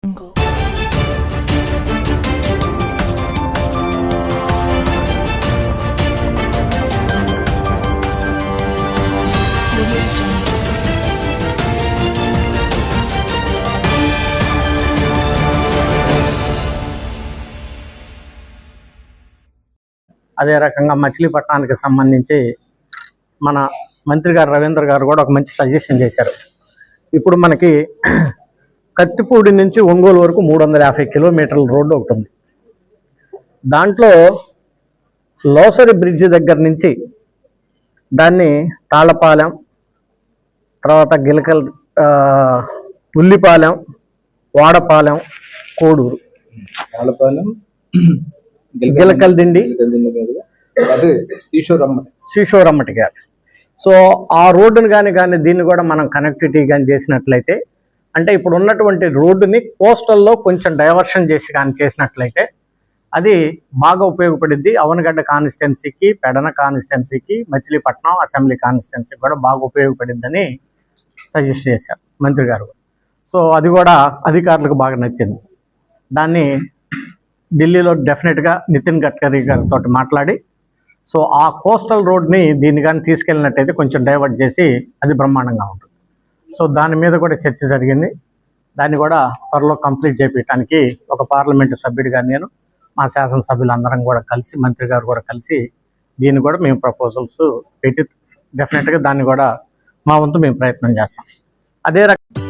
అదే రకంగా మచిలీపట్నానికి సంబంధించి మన మంత్రి గారు రవీంద్ర గారు కూడా ఒక మంచి సజెషన్ చేశారు. ఇప్పుడు మనకి కత్తిపూడి నుంచి ఒంగోలు వరకు 350 కిలోమీటర్ల రోడ్డు ఒకటి ఉంది. దాంట్లో లోసరి బ్రిడ్జ్ దగ్గర నుంచి దాన్ని తాళపాలెం, తర్వాత గిలకల్, ఉల్లిపాలెం, వాడపాలెం, కోడూరు, తాళపాలెం, గిలకల్ దిండి, శ్రీశోరమ్మటి గారు. సో ఆ రోడ్డును కానీ దీన్ని కూడా మనం కనెక్టివిటీ కానీ చేసినట్లయితే, అంటే ఇప్పుడు ఉన్నటువంటి రోడ్డుని కోస్టల్లో కొంచెం డైవర్షన్ చేసి కానీ చేసినట్లయితే అది బాగా ఉపయోగపడుద్ది. అవనగడ్డ కాన్స్టిట్యున్సీకి, పెడన కాన్స్టిట్యున్సీకి, మచిలీపట్నం అసెంబ్లీ కాన్స్టిట్యున్సీకి కూడా బాగా ఉపయోగపడిద్దని సజెస్ట్ చేశారు మంత్రి గారు. సో అది కూడా అధికారులకు బాగా నచ్చింది. దాన్ని ఢిల్లీలో డెఫినెట్గా నితిన్ గడ్కరీ గారితో మాట్లాడి, సో ఆ కోస్టల్ రోడ్ని దీన్ని కానీ తీసుకెళ్ళినట్టయితే కొంచెం డైవర్ట్ చేసి అది బ్రహ్మాండంగా ఉంటుంది. సో దాని మీద కూడా చర్చ జరిగింది. దాన్ని కూడా త్వరలో కంప్లీట్ చేయించడానికి ఒక పార్లమెంటు సభ్యుడిగా నేను, మా శాసనసభ్యులు అందరం కూడా కలిసి, మంత్రి గారు కూడా కలిసి దీన్ని కూడా మేము ప్రపోజల్స్ పెట్టి డెఫినెట్గా దాన్ని కూడా మా వంతు మేము ప్రయత్నం చేస్తాం. అదే రకంగా